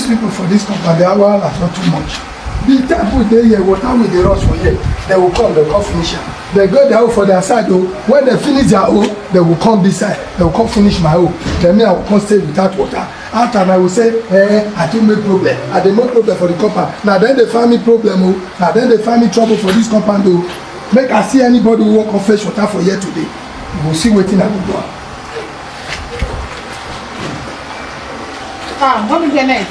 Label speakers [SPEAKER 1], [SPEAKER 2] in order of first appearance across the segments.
[SPEAKER 1] these people for this company, their wahala not too much. The time they here, water with the rush for here, they will come finish it. They go there for their side though. When they finish their own, they will come this side. They will come finish my own. Then me, I will come stay without water. After I will say, I don't make problem. I don't make problem for the company. Now then they find me problem. Now then they find me trouble for this company though. Make I see anybody who won't fetch water for here today. You will see waiting I will do.
[SPEAKER 2] Mommy Janet.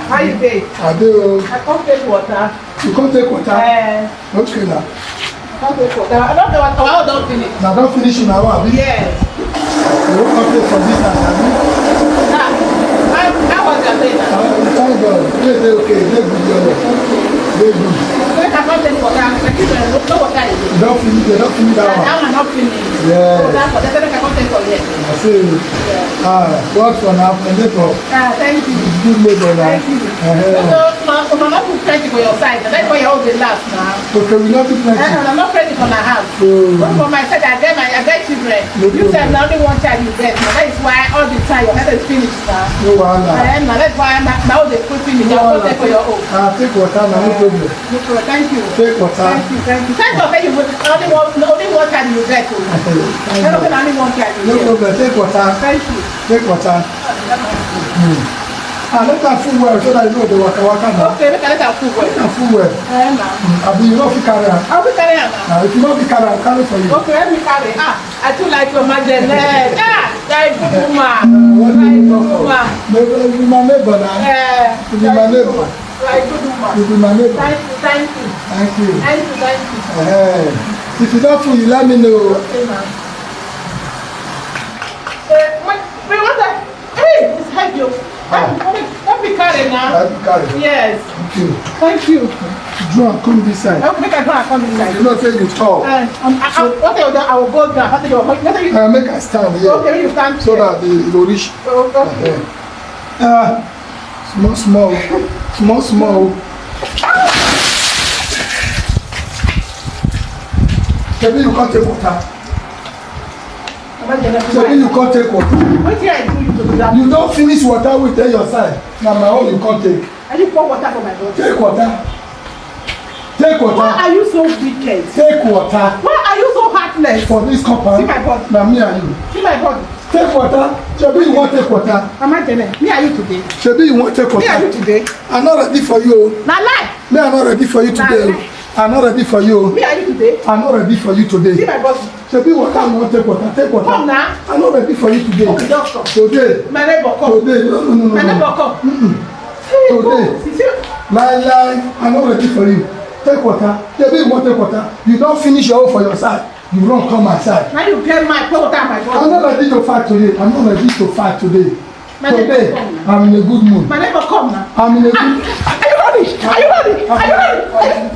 [SPEAKER 2] How you doing?
[SPEAKER 1] I do.
[SPEAKER 2] I can't take water.
[SPEAKER 1] You can't take water? Okay now.
[SPEAKER 2] I can't take water. I don't know what I don't finish.
[SPEAKER 1] Now don't finish in our one.
[SPEAKER 2] Yes.
[SPEAKER 1] You won't come take for this time, have you?
[SPEAKER 2] How was your day now?
[SPEAKER 1] Thank God. They're okay. They're good. They're good.
[SPEAKER 2] I can't take water. I keep no water.
[SPEAKER 1] They don't finish that one.
[SPEAKER 2] I'm not finished.
[SPEAKER 1] Yeah.
[SPEAKER 2] So that's what I can't take for yet.
[SPEAKER 1] I see. What for now?
[SPEAKER 2] Thank you.
[SPEAKER 1] Good labor now.
[SPEAKER 2] Thank you. I'm not too friendly for your side. That's why you hold the last now.
[SPEAKER 1] Okay, we're not too friendly.
[SPEAKER 2] I'm not friendly for my house. But for my side, I get children. You said now only one child you get. That is why all the time your head is finished now.
[SPEAKER 1] No wahala.
[SPEAKER 2] That's why now they put finish. I'll take for your own.
[SPEAKER 1] Take water now, no problem.
[SPEAKER 2] No problem. Thank you.
[SPEAKER 1] Take water.
[SPEAKER 2] Thank you. Thank God that you only one child you get. Only one child you get.
[SPEAKER 1] No problem. Take water.
[SPEAKER 2] Thank you.
[SPEAKER 1] Take water. Let her full well so that you know the waka now.
[SPEAKER 2] Okay, let her full well.
[SPEAKER 1] Let her full well. You know if you carry her.
[SPEAKER 2] I'll be carrying her.
[SPEAKER 1] If you don't be carry, I'll carry for you.
[SPEAKER 2] Okay, let me carry. I too like your mother. That is good woman.
[SPEAKER 1] What do you know for? You be my neighbor now. You be my neighbor.
[SPEAKER 2] Like good woman.
[SPEAKER 1] You be my neighbor.
[SPEAKER 2] Thank you.
[SPEAKER 1] Thank you.
[SPEAKER 2] Thank you. Thank you.
[SPEAKER 1] If you don't fool, you let me know.
[SPEAKER 2] Okay, ma'am. Wait, what the? Hey, it's heavy. Let me carry now.
[SPEAKER 1] Let me carry.
[SPEAKER 2] Yes.
[SPEAKER 1] Thank you.
[SPEAKER 2] Thank you.
[SPEAKER 1] Draw and come this side.
[SPEAKER 2] I'll make a draw and come this side.
[SPEAKER 1] You don't say you tall.
[SPEAKER 2] Okay, I will go down.
[SPEAKER 1] Make a stand here.
[SPEAKER 2] Okay, you stand
[SPEAKER 1] so that it will reach.
[SPEAKER 2] Okay.
[SPEAKER 1] Small. Maybe you can't take water. Maybe you can't take water.
[SPEAKER 2] What did I do you to do that?
[SPEAKER 1] You don't finish water with your side. Now my own you can't take.
[SPEAKER 2] I need pour water for my daughter.
[SPEAKER 1] Take water. Take water.
[SPEAKER 2] Why are you so wicked?
[SPEAKER 1] Take water.
[SPEAKER 2] Why are you so heartless?
[SPEAKER 1] For this company.
[SPEAKER 2] See my body.
[SPEAKER 1] Now me and you.
[SPEAKER 2] See my body.
[SPEAKER 1] Take water. Shebi you want take water.
[SPEAKER 2] Mama Jene, me are you today?
[SPEAKER 1] Shebi you want take water.
[SPEAKER 2] Me are you today?
[SPEAKER 1] I'm not ready for you.
[SPEAKER 2] Na lie.
[SPEAKER 1] Me I'm not ready for you today. I'm not ready for you.
[SPEAKER 2] Me are you today?
[SPEAKER 1] I'm not ready for you today.
[SPEAKER 2] See my body.
[SPEAKER 1] Shebi water you want take water. Take water.
[SPEAKER 2] Come now.
[SPEAKER 1] I'm not ready for you today.
[SPEAKER 2] Okay, doctor.
[SPEAKER 1] Today.
[SPEAKER 2] My neighbor come.
[SPEAKER 1] Today. No.
[SPEAKER 2] My neighbor come.
[SPEAKER 1] Today. Lie. I'm not ready for you. Take water. Shebi you want take water. You don't finish your own for your side. You don't come my side.
[SPEAKER 2] Now you get my water, my body.
[SPEAKER 1] I'm not ready to fight today. I'm not ready to fight today.
[SPEAKER 2] My
[SPEAKER 1] Today, I'm in a good mood.
[SPEAKER 2] My neighbor come now.
[SPEAKER 1] I'm in a good
[SPEAKER 2] mood. Are you ready? Are you ready? Are you ready?